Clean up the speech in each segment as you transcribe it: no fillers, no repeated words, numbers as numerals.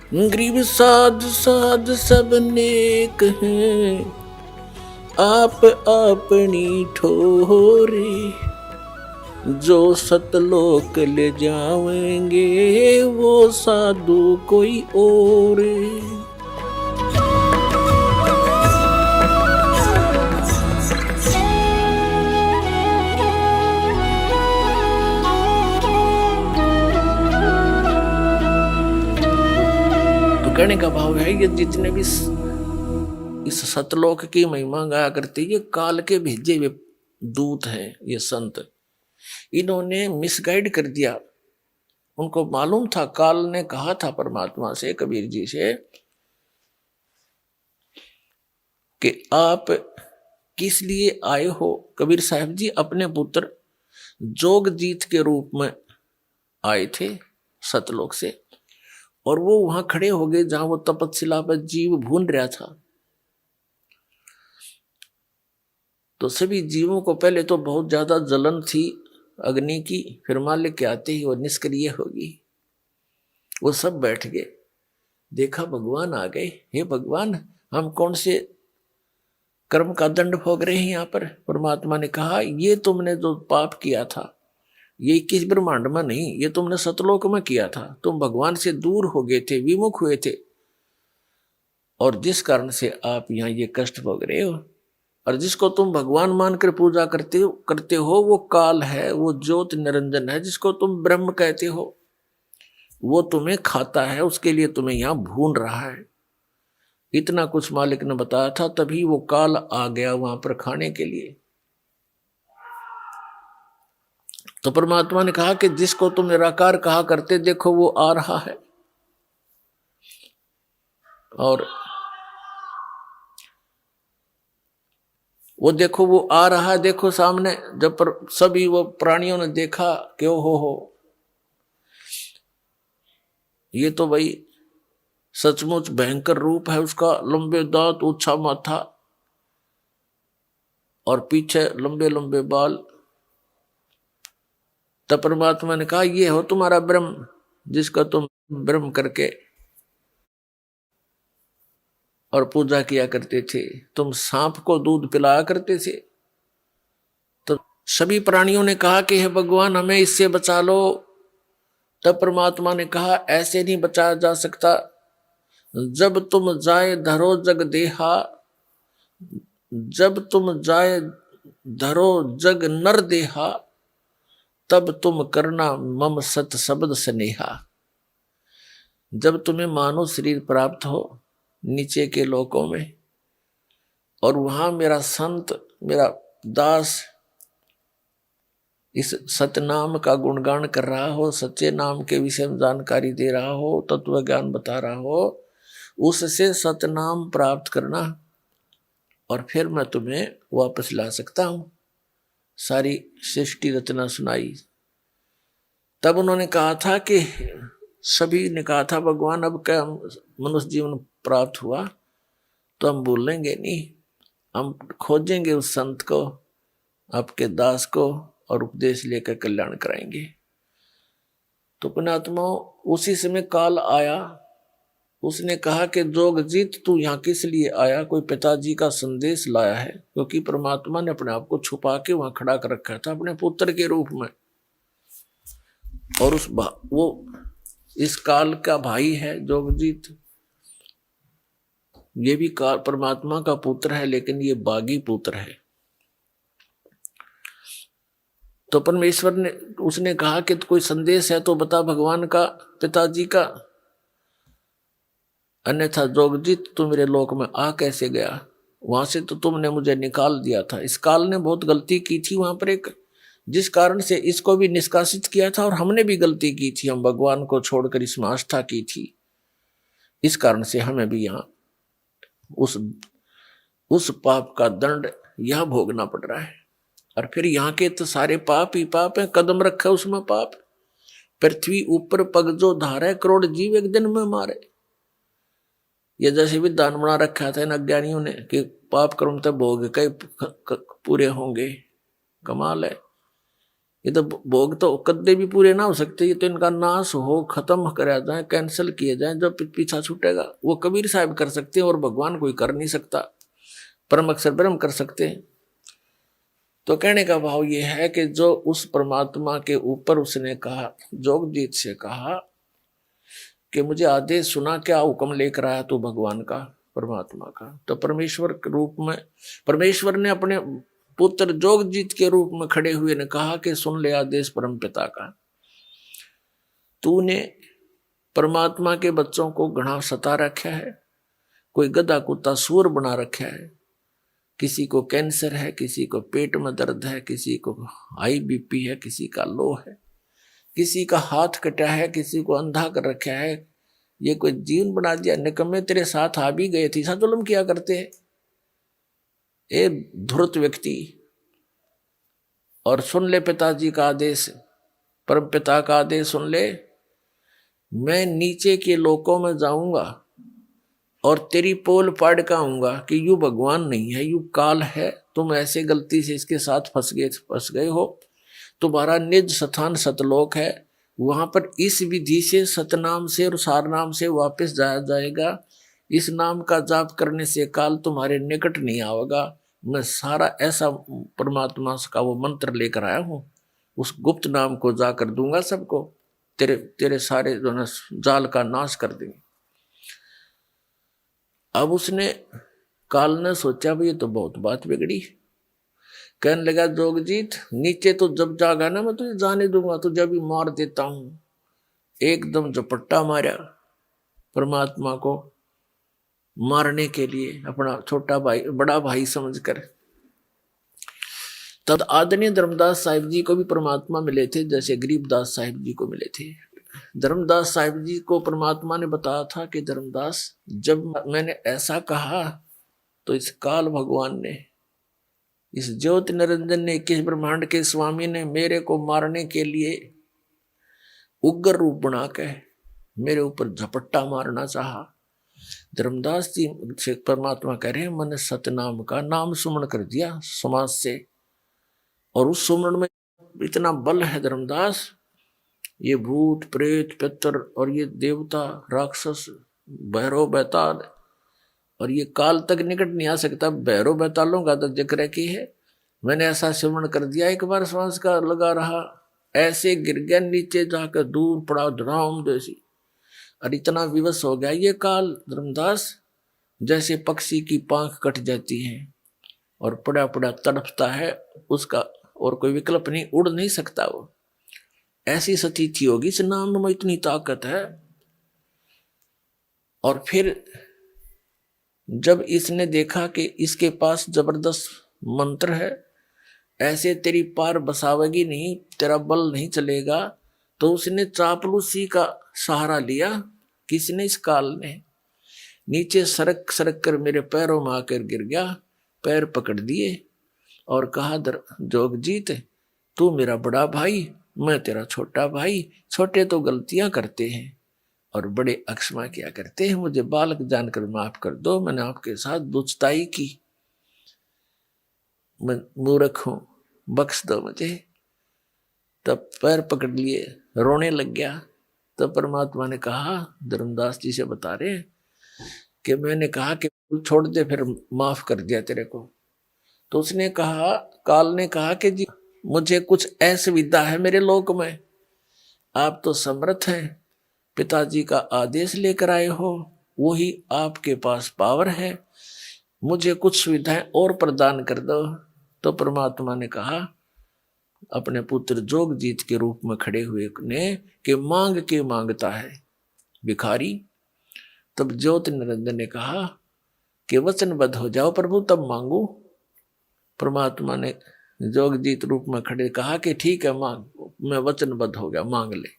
गरीब साध साध सब नेक हैं, आप अपनी ठोरे, जो सतलोक ले जाएंगे वो साधु कोई और। तो कहने का भाव है ये जितने भी इस सतलोक की महिमा गाया करते ये काल के भेजे हुए दूत हैं, ये संत। इन्होंने मिसगाइड कर दिया। उनको मालूम था, काल ने कहा था परमात्मा से, कबीर जी से, कि आप किस लिए आए हो। कबीर साहब जी अपने पुत्र जोगजीत के रूप में आए थे सतलोक से, और वो वहां खड़े हो गए जहां वो तपस्या पर जीव भून रहा था। तो सभी जीवों को पहले तो बहुत ज्यादा जलन थी अग्नि की, फिर मालिक के आते ही वो निष्क्रिय होगी। वो सब बैठ गए, देखा भगवान आ गए। हे भगवान, हम कौन से कर्म का दंड भोग रहे हैं यहाँ पर। परमात्मा ने कहा, ये तुमने जो पाप किया था ये किस ब्रह्मांड में नहीं, ये तुमने सतलोक में किया था। तुम भगवान से दूर हो गए थे, विमुख हुए थे, और जिस कारण से आप यहाँ ये कष्ट भोग रहे हो। और जिसको तुम भगवान मानकर पूजा करते हो वो काल है, वो ज्योत निरंजन है। जिसको तुम ब्रह्म कहते हो वो तुम्हें खाता है, उसके लिए तुम्हें यहाँ भून रहा है। इतना कुछ मालिक ने बताया था, तभी वो काल आ गया वहां पर खाने के लिए। तो परमात्मा ने कहा कि जिसको तुम निराकार कहा करते, देखो वो आ रहा है। और वो देखो वो आ रहा है, देखो सामने। जब पर सभी वो प्राणियों ने देखा कि ओ हो, ये तो भाई सचमुच भयंकर रूप है उसका। लंबे दांत, ऊंचा माथा और पीछे लंबे लंबे बाल। तब परमात्मा ने कहा, ये हो तुम्हारा ब्रह्म, जिसका तुम ब्रह्म करके और पूजा किया करते थे। तुम सांप को दूध पिलाया करते थे। तो सभी प्राणियों ने कहा कि हे भगवान, हमें इससे बचा लो। तब परमात्मा ने कहा, ऐसे नहीं बचाया जा सकता। जब तुम जाए धरो जग देहा, जब तुम जाए धरो जग नर देहा, तब तुम करना मम सत शब्द स्नेहा। जब तुम्हें मानव शरीर प्राप्त हो नीचे के लोकों में, और वहां मेरा संत, मेरा दास इस सतनाम का गुणगान कर रहा हो, सच्चे नाम के विषय में जानकारी दे रहा हो, तत्व ज्ञान बता रहा हो, उससे सतनाम प्राप्त करना, और फिर मैं तुम्हें वापस ला सकता हूं। सारी सृष्टि रचना सुनाई। तब उन्होंने कहा था कि सभी ने कहा था, भगवान अब क्या मनुष्य जीवन प्राप्त हुआ तो हम भूलेंगे नहीं, हम खोजेंगे उस संत को, आपके दास को, और उपदेश लेकर कल्याण कराएंगे। तो पुण्यात्मा, उसी समय काल आया। उसने कहा कि जोगजीत, तू यहाँ किस लिए आया। कोई पिताजी का संदेश लाया है, क्योंकि परमात्मा ने अपने आप को छुपा के वहां खड़ा कर रखा था अपने पुत्र के रूप में। और वो इस काल का भाई है जोगजीत। ये भी काल परमात्मा का पुत्र है, लेकिन ये बागी पुत्र है। तो परमेश्वर ने, उसने कहा कि कोई संदेश है तो बता भगवान का, पिताजी का, अन्यथा जोगजीत तू मेरे लोक में आ कैसे गया। वहां से तो तुमने मुझे निकाल दिया था। इस काल ने बहुत गलती की थी वहां पर एक, जिस कारण से इसको भी निष्कासित किया था, और हमने भी गलती की थी। हम भगवान को छोड़कर इसमें आस्था की थी, इस कारण से हमें भी यहाँ उस पाप का दंड यह भोगना पड़ रहा है। और फिर यहाँ के तो सारे पाप ही पाप है, कदम रखा उसमें पाप। पृथ्वी ऊपर पग जो धारे, करोड़ जीव एक दिन में मारे। ये जैसे विधान बना रखा था इन अज्ञानियों ने कि पाप कर्म तब भोग कई पूरे होंगे। कमाल है। ये तो भोग तो कद्दे भी पूरे ना हो सकते, ये तो इनका नाश हो, खत्म कराया जाए, कैंसिल किए जाए, जब पीछा छूटेगा। वो कबीर साहब कर सकते हैं और भगवान कोई कर नहीं सकता, परम अक्षर ब्रह्म कर सकते हैं। तो कहने का भाव ये है कि जो उस परमात्मा के ऊपर उसने कहा, जोगजीत से कहा कि मुझे आदेश सुना, क्या हुक्म लेकर आया तू भगवान का, परमात्मा का। तो परमेश्वर के रूप में परमेश्वर ने अपने पुत्र जोगजीत के रूप में खड़े हुए ने कहा कि सुन ले आदेश परम पिता का, तूने परमात्मा के बच्चों को घना सता रखा है, कोई गधा कुत्ता सूअर बना रखा है, किसी को कैंसर है, किसी को पेट में दर्द है, किसी को हाई बीपी है, किसी का लो है, किसी का हाथ कटा है, किसी को अंधा कर रखा है, ये कोई जीवन बना दिया। निकम्मे तेरे साथ आ भी गए थे, साथ जुल्म किया करते हैं ए धूर्त व्यक्ति। और सुन ले पिताजी का आदेश, परम पिता का आदेश सुन ले, मैं नीचे के लोकों में जाऊंगा और तेरी पोल पाड़ का आऊंगा कि यू भगवान नहीं है, यू काल है, तुम ऐसे गलती से इसके साथ फंस गए हो, तुम्हारा निज स्थान सतलोक है, वहां पर इस विधि से सतनाम से और सार नाम से वापस जाया जाएगा। इस नाम का जाप करने से काल तुम्हारे निकट नहीं आवेगा। मैं सारा ऐसा परमात्मा का वो मंत्र लेकर आया हूं, उस गुप्त नाम को जाकर दूंगा सबको, तेरे तेरे सारे जो ना जाल का नाश कर देंगे। अब उसने काल ने सोचा भी ये तो बहुत बात बिगड़ी। कहने लगा जोगजीत नीचे तो जब जागा ना मैं तुझे जाने दूंगा, तुझे भी मार देता हूं। एकदम झपट्टा मारा परमात्मा को मारने के लिए, अपना छोटा भाई बड़ा भाई समझकर। तद आदरणीय धर्मदास साहिब जी को भी परमात्मा मिले थे, जैसे गरीबदास साहिब जी को मिले थे। धर्मदास साहिब जी को परमात्मा ने बताया था कि धर्मदास जब मैंने ऐसा कहा तो इस काल भगवान ने, इस ज्योति निरंजन ने, 21 ब्रह्मांड के स्वामी ने मेरे को मारने के लिए उग्र रूप बना के मेरे ऊपर झपट्टा मारना चाहा। धर्मदास जी से परमात्मा कह रहे हैं मैंने सतनाम का नाम सुमरण कर दिया समाज से, और उस सुमरण में इतना बल है धर्मदास, ये भूत प्रेत पितर और ये देवता राक्षस भैरव बैताल और ये काल तक निकट नहीं आ सकता। भैरव बैतालों का तो जिक्र की है, मैंने ऐसा सिमरण कर दिया, एक बार सांस का लगा रहा, ऐसे गिर गया नीचे जाकर, दूर पड़ा धराम जैसी, और इतना विवश हो गया ये काल धर्मदास, जैसे पक्षी की पांख कट जाती है और पड़ा पड़ा तड़पता है, उसका और कोई विकल्प नहीं, उड़ नहीं सकता वो। ऐसी स्थिति होगी, इस नाम में इतनी ताकत है। और फिर जब इसने देखा कि इसके पास जबरदस्त मंत्र है, ऐसे तेरी पार बसावेगी नहीं, तेरा बल नहीं चलेगा, तो उसने चापलूसी का सहारा लिया। किसने? इस काल ने। नीचे सरक सरक कर मेरे पैरों में आकर गिर गया, पैर पकड़ दिए और कहा जोगजीत तू मेरा बड़ा भाई, मैं तेरा छोटा भाई, छोटे तो गलतियां करते हैं और बड़े अक्षमा किया करते हैं, मुझे बालक जानकर माफ कर दो, मैंने आपके साथ दुष्टाई की, मैं मूर्ख हूं, बख्श दो मुझे। तब पैर पकड़ लिए, रोने लग गया। तब परमात्मा ने कहा, धर्मदास जी से बता रहे हैं कि मैंने कहा कि छोड़ दे, फिर माफ कर दिया तेरे को। तो उसने कहा, काल ने कहा कि जी मुझे कुछ असुविधा है मेरे लोक में, आप तो समर्थ हैं, पिताजी का आदेश लेकर आए हो, वही आपके पास पावर है, मुझे कुछ सुविधाएं और प्रदान कर दो। तो परमात्मा ने कहा अपने पुत्र जोगजीत के रूप में खड़े हुए ने कि मांग के मांगता है भिखारी। तब ज्योति निरंजन ने कहा कि वचनबद्ध हो जाओ प्रभु, तब मांगू। परमात्मा ने जोगजीत रूप में खड़े कहा कि ठीक है मांग, मैं वचनबद्ध हो गया, मांग ले।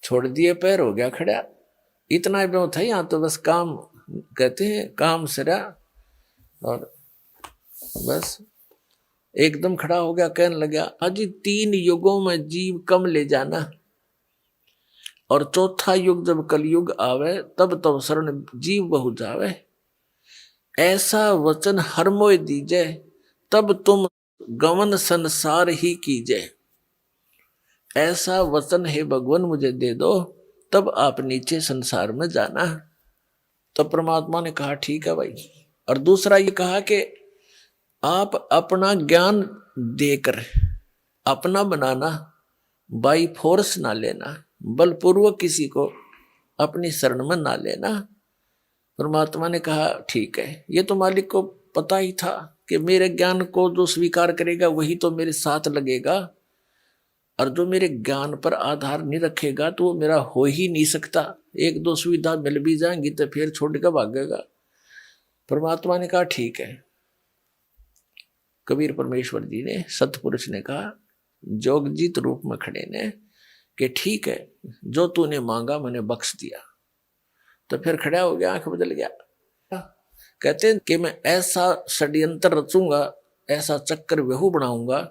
छोड़ दिए, पैर हो गया खड़ा। इतना भी था, यहाँ तो बस काम कहते हैं काम सरा, और बस एकदम खड़ा हो गया। कहने लगा अजी 3 युगों में जीव कम ले जाना, और चौथा युग जब कलयुग आवे तब तो शरण जीव बहु जावे। ऐसा वचन हर मोय दीजे, तब तुम गमन संसार ही कीजिए, ऐसा वचन है भगवान मुझे दे दो, तब आप नीचे संसार में जाना। तो परमात्मा ने कहा ठीक है भाई। और दूसरा ये कहा कि आप अपना ज्ञान देकर अपना बनाना, बाई फोर्स ना लेना, बलपूर्वक किसी को अपनी शरण में ना लेना। परमात्मा ने कहा ठीक है, ये तो मालिक को पता ही था कि मेरे ज्ञान को जो स्वीकार करेगा वही तो मेरे साथ लगेगा, और जो मेरे ज्ञान पर आधार नहीं रखेगा तो वो मेरा हो ही नहीं सकता। एक दो सुविधा मिल भी जाएंगी तो फिर छोड़ कर भागेगा। परमात्मा ने कहा ठीक है। कबीर परमेश्वर जी ने, सतपुरुष ने कहा जोगजीत रूप में खड़े ने कि ठीक है, जो तूने मांगा मैंने बख्श दिया। तो फिर खड़ा हो गया, आंख बदल गया। कहते हैं कि मैं ऐसा षड्यंत्र रचूंगा, ऐसा चक्कर व्यहू बनाऊंगा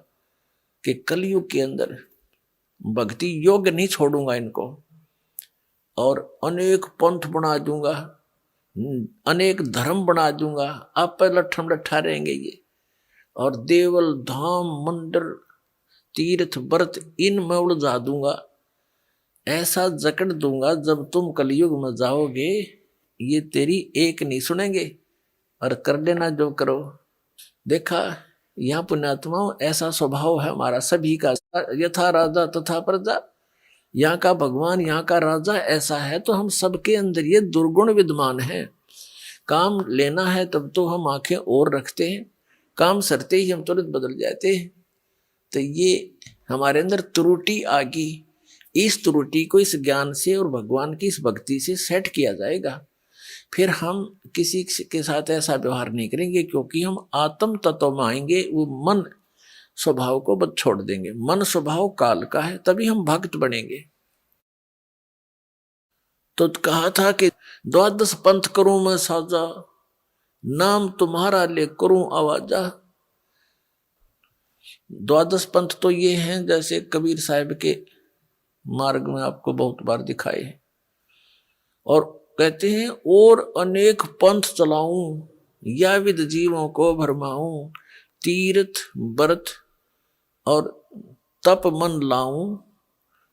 कि कलयुग के अंदर भक्ति योग्य नहीं छोड़ूंगा इनको, और अनेक पंथ बना दूंगा, अनेक धर्म बना दूंगा। आप पर लट्ठम लट्ठा रहेंगे ये, और देवल धाम मंदिर तीर्थ व्रत इनमें उलझा दूंगा। ऐसा जकड़ दूंगा जब तुम कलयुग में जाओगे ये तेरी एक नहीं सुनेंगे, और कर देना जो करो। देखा यहाँ पुण्यात्माओं, ऐसा स्वभाव है हमारा सभी का। यथा राजा तथा प्रजा, यहाँ का भगवान यहाँ का राजा ऐसा है, तो हम सबके अंदर ये दुर्गुण विद्यमान है। काम लेना है तब तो हम आंखें और रखते हैं, काम सरते ही हम तुरंत बदल जाते हैं। तो ये हमारे अंदर त्रुटि आ गई। इस त्रुटि को इस ज्ञान से और भगवान की इस भक्ति से सेट किया जाएगा। फिर हम किसी के साथ ऐसा व्यवहार नहीं करेंगे, क्योंकि हम आत्म तत्व में आएंगे। वो मन स्वभाव को बद छोड़ देंगे। मन स्वभाव काल का है, तभी हम भक्त बनेंगे। तो कहा था कि 12 पंथ करूं मैं साजा, नाम तुम्हारा ले करूं आवाजा। 12 पंथ तो ये हैं जैसे कबीर साहब के मार्ग में आपको बहुत बार दिखाए हैं, और कहते हैं और अनेक पंथ चलाऊं, या विद जीवों को भरमाऊं, तीर्थ व्रत और तप मन लाऊं,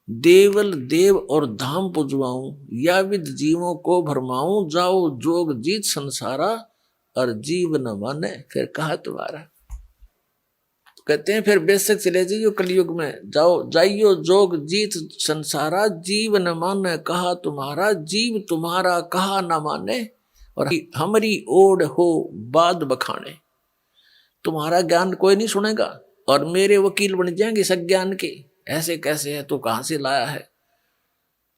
देवल देव और धाम पुजवाऊं, या विद जीवों को भरमाऊं, जाओ जोग जीत संसारा, और जीव न माने फिर कहा तुम्हारा। कहते हैं फिर बेशक चले जाइयो कलयुग में, जाइयो जोग जीत संसारा, जीव न माने कहा तुम्हारा, जीव तुम्हारा कहा न माने, और हमारी ओढ़ हो बाद बखाने। तुम्हारा ज्ञान कोई नहीं सुनेगा, और मेरे वकील बन जाएंगे सज्ञान के। ऐसे कैसे है, तो कहां से लाया है?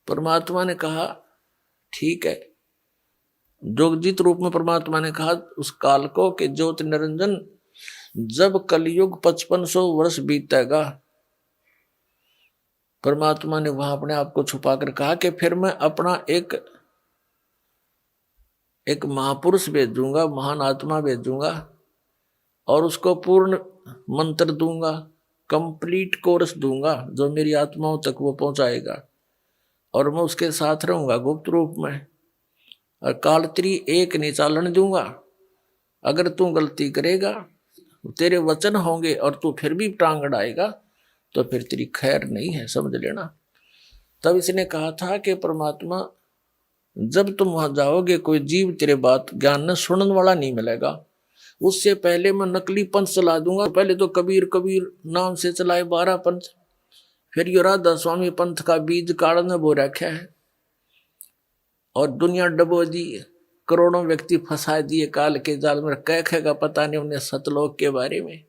परमात्मा ने कहा ठीक है। जोगजीत रूप में परमात्मा ने कहा उस काल को कि ज्योति निरंजन, जब कलयुग 5500 वर्ष बीतेगा, परमात्मा ने वहां अपने आप को छुपा कर कहा कि फिर मैं अपना एक महापुरुष भेजूंगा, महान आत्मा भेजूंगा, और उसको पूर्ण मंत्र दूंगा, कंप्लीट कोर्स दूंगा, जो मेरी आत्माओं तक वो पहुंचाएगा, और मैं उसके साथ रहूंगा गुप्त रूप में, और कालत्री एक नहीं चालन दूंगा। अगर तू गलती करेगा, तेरे वचन होंगे और तू फिर भी टांग अड़ाएगा, तो फिर तेरी खैर नहीं है, समझ लेना। तब इसने कहा था कि परमात्मा जब तुम वहां जाओगे कोई जीव तेरे बात ज्ञान न सुनने वाला नहीं मिलेगा। उससे पहले मैं नकली पंथ चला दूंगा। पहले तो कबीर कबीर नाम से चलाए 12 पंथ, फिर यो राधा स्वामी पंथ का बीज काढ़ने बो रखा है, और दुनिया डबो दी, करोड़ों व्यक्ति फंसा दिए काल के जाल में। कहेगा पता नहीं उन्हें सतलोक के बारे में।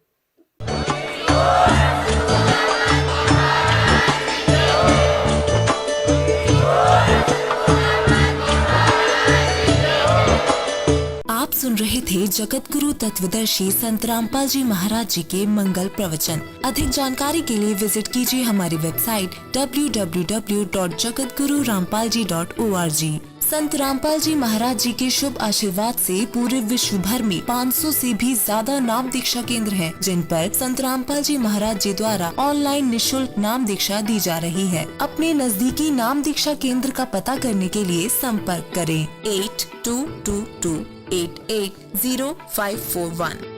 आप सुन रहे थे जगत गुरु तत्वदर्शी संत रामपाल जी महाराज जी के मंगल प्रवचन। अधिक जानकारी के लिए विजिट कीजिए हमारी वेबसाइट www.jagatgururampalji.org। संत रामपाल जी महाराज जी के शुभ आशीर्वाद से पूरे विश्व भर में 500 से भी ज्यादा नाम दीक्षा केंद्र हैं, जिन पर संत रामपाल जी महाराज जी द्वारा ऑनलाइन निशुल्क नाम दीक्षा दी जा रही है। अपने नजदीकी नाम दीक्षा केंद्र का पता करने के लिए संपर्क करें 8222880541।